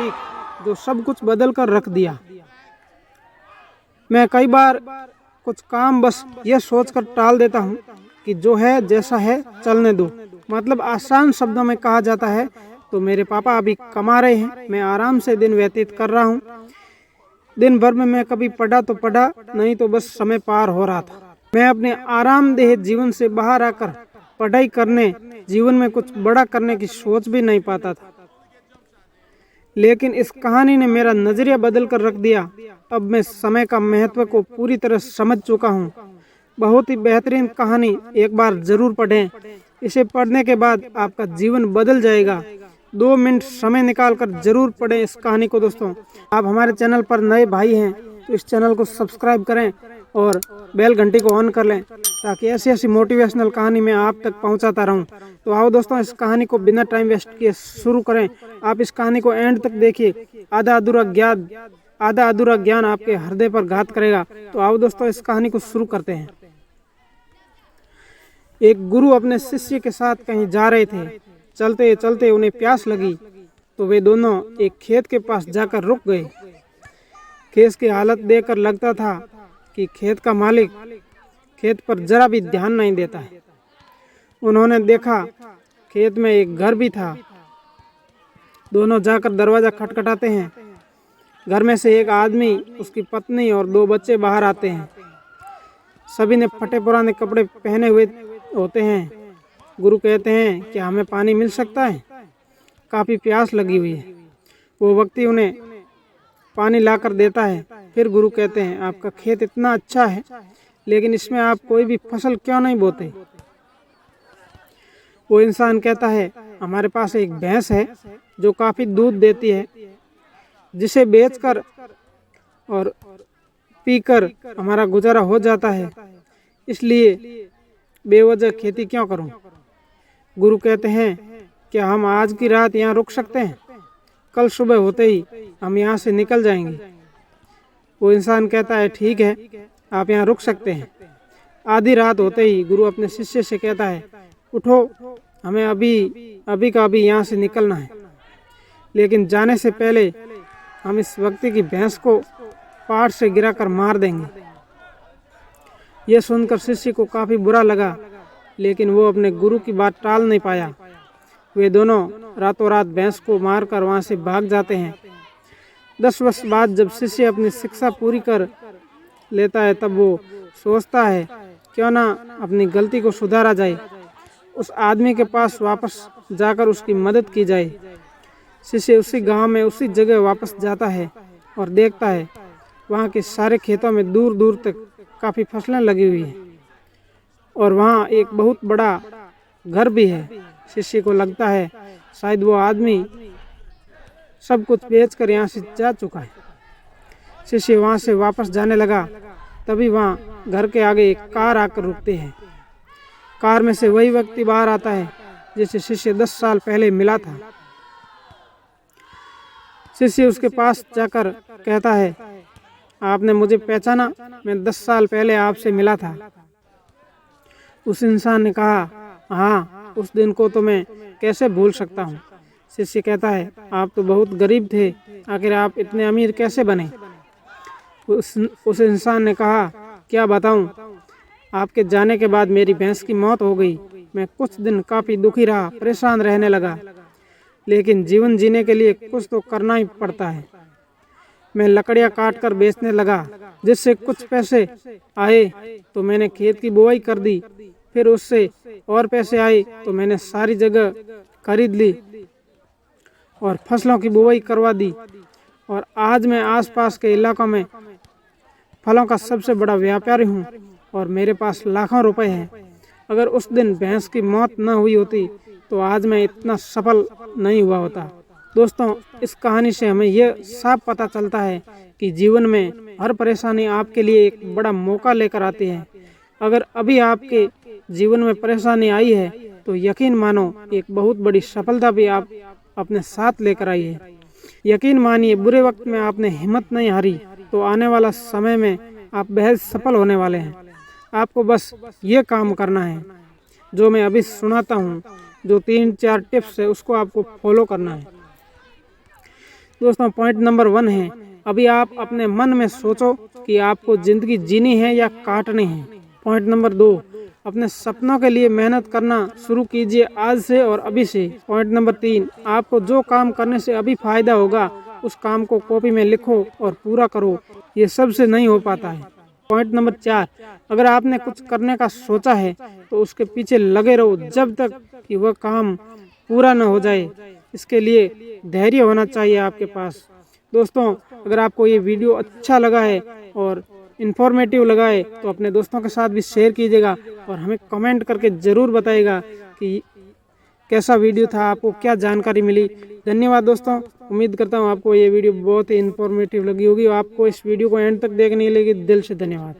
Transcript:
ठीक जो सब कुछ बदल कर रख दिया। मैं कई बार कुछ काम बस ये सोचकर टाल देता हूँ कि जो है जैसा है चलने दो। मतलब आसान शब्दों में कहा जाता है तो मेरे पापा अभी कमा रहे हैं, मैं आराम से दिन व्यतीत कर रहा हूँ। दिन भर में मैं कभी पढ़ा तो पढ़ा, नहीं तो बस समय पार हो रहा था। मैं अपने आरामदेह जीवन से बाहर आकर पढ़ाई करने, जीवन में कुछ बड़ा करने की सोच भी नहीं पाता था। लेकिन इस कहानी ने मेरा नजरिया बदल कर रख दिया। अब मैं समय का महत्व को पूरी तरह समझ चुका हूँ। बहुत ही बेहतरीन कहानी, एक बार जरूर पढ़ें। इसे पढ़ने के बाद आपका जीवन बदल जाएगा। 2 मिनट समय निकाल कर जरूर पढ़ें इस कहानी को। दोस्तों, आप हमारे चैनल पर नए भाई हैं तो इस चैनल को सब्सक्राइब करें और बेल घंटी को ऑन कर लें ताकि ऐसी ऐसी मोटिवेशनल कहानी मैं आप तक पहुंचाता रहूं। तो आओ दोस्तों, इस कहानी को बिना टाइम वेस्ट किए शुरू करें। आप इस कहानी को एंड तक देखिए। आधा अधूरा ज्ञान आपके हृदय पर घात करेगा। तो आओ दोस्तों, इस कहानी को शुरू करते हैं। एक गुरु अपने शिष्य के साथ कहीं जा रहे थे। चलते चलते उन्हें प्यास लगी तो वे दोनों एक खेत के पास जाकर रुक गए। खेत की हालत देखकर लगता था कि खेत का मालिक खेत पर जरा भी ध्यान नहीं देता है। उन्होंने देखा खेत में एक घर भी था। दोनों जाकर दरवाजा खटखटाते हैं। घर में से एक आदमी, उसकी पत्नी और 2 बच्चे बाहर आते हैं। सभी ने फटे पुराने कपड़े पहने हुए होते हैं। गुरु कहते हैं कि हमें पानी मिल सकता है, काफी प्यास लगी हुई है। वो व्यक्ति उन्हें पानी लाकर देता है। फिर गुरु कहते हैं, आपका खेत इतना अच्छा है लेकिन इसमें आप कोई भी फसल क्यों नहीं बोते? वो इंसान कहता है, हमारे पास एक भैंस है जो काफी दूध देती है, जिसे बेचकर और पीकर हमारा गुजारा हो जाता है, इसलिए बेवजह खेती क्यों करूं? गुरु कहते हैं, क्या हम आज की रात यहाँ रुक सकते हैं? कल सुबह होते ही हम यहाँ से निकल जाएंगे। वो इंसान कहता है, ठीक है, आप यहाँ रुक सकते हैं। आधी रात होते ही गुरु अपने शिष्य से कहता है, उठो, हमें अभी का अभी यहाँ से निकलना है। लेकिन जाने से पहले हम इस व्यक्ति की भैंस को पहाड़ से गिराकर मार देंगे। यह सुनकर शिष्य को काफी बुरा लगा, लेकिन वो अपने गुरु की बात टाल नहीं पाया। वे दोनों रातों रात भैंस को मारकर वहां से भाग जाते हैं। 10 वर्ष बाद जब शिष्य अपनी शिक्षा पूरी कर लेता है तब वो सोचता है, क्यों ना अपनी गलती को सुधारा जाए, उस आदमी के पास वापस जाकर उसकी मदद की जाए। शिष्य उसी गांव में उसी जगह वापस जाता है और देखता है वहाँ के सारे खेतों में दूर दूर तक काफ़ी फसलें लगी हुई हैं और वहाँ एक बहुत बड़ा घर भी है। शिष्य को लगता है शायद वो आदमी सब कुछ बेचकर यहाँ से जा चुका है। शिष्य वहाँ से वापस जाने लगा, तभी वहाँ घर के आगे एक कार आकर रुकती है। कार में से वही व्यक्ति बाहर आता है जिसे शिष्य 10 साल पहले मिला था। शिष्य उसके पास जाकर कहता है, आपने मुझे पहचाना? मैं 10 साल पहले आपसे मिला था। उस इंसान ने कहा, हाँ, उस दिन को तो मैं कैसे भूल सकता हूँ। शिष्य कहता है, आप तो बहुत गरीब थे, आखिर आप इतने अमीर कैसे बने? उस इंसान ने कहा, क्या बताऊँ, आपके जाने के बाद मेरी भैंस की मौत हो गई। मैं कुछ दिन काफ़ी दुखी रहा, परेशान रहने लगा, लेकिन जीवन जीने के लिए कुछ तो करना ही पड़ता है। मैं लकड़ियाँ काट कर बेचने लगा, जिससे कुछ पैसे आए तो मैंने खेत की बुआई कर दी। फिर उससे और पैसे आए तो मैंने सारी जगह खरीद ली और फसलों की बुआई करवा दी और आज मैं आसपास के इलाकों में फलों का सबसे बड़ा व्यापारी हूँ और मेरे पास लाखों रुपए हैं। अगर उस दिन भैंस की मौत न हुई होती तो आज मैं इतना सफल नहीं हुआ होता। दोस्तों, इस कहानी से हमें यह साफ पता चलता है कि जीवन में हर परेशानी आपके लिए एक बड़ा मौका लेकर आती है। अगर अभी आपके जीवन में परेशानी आई है तो यकीन मानो एक बहुत बड़ी सफलता भी आप अपने साथ लेकर आई है। यकीन मानिए, बुरे वक्त में आपने हिम्मत नहीं हारी तो आने वाला समय में आप बेहद सफल होने वाले हैं। आपको बस ये काम करना है जो मैं अभी सुनाता हूँ, जो 3-4 टिप्स है उसको आपको फॉलो करना है। दोस्तों पॉइंट नंबर 1 है, अभी आप अपने मन में सोचो कि आपको जिंदगी जीनी है या काटनी है। पॉइंट नंबर 2, अपने सपनों के लिए मेहनत करना शुरू कीजिए आज से और अभी से। पॉइंट नंबर 3, आपको जो काम करने से अभी फायदा होगा उस काम को कॉपी में लिखो और पूरा करो, ये सबसे नहीं हो पाता है। पॉइंट नंबर 4, अगर आपने कुछ करने का सोचा है तो उसके पीछे लगे रहो जब तक कि वह काम पूरा न हो जाए। इसके लिए धैर्य होना चाहिए आपके पास। दोस्तों अगर आपको ये वीडियो अच्छा लगा है और इन्फॉर्मेटिव लगा है तो अपने दोस्तों के साथ भी शेयर कीजिएगा और हमें कमेंट करके ज़रूर बताइएगा कि कैसा वीडियो था, आपको क्या जानकारी मिली। धन्यवाद दोस्तों, उम्मीद करता हूँ आपको ये वीडियो बहुत ही इन्फॉर्मेटिव लगी होगी और आपको इस वीडियो को एंड तक देखने के लिए दिल से धन्यवाद।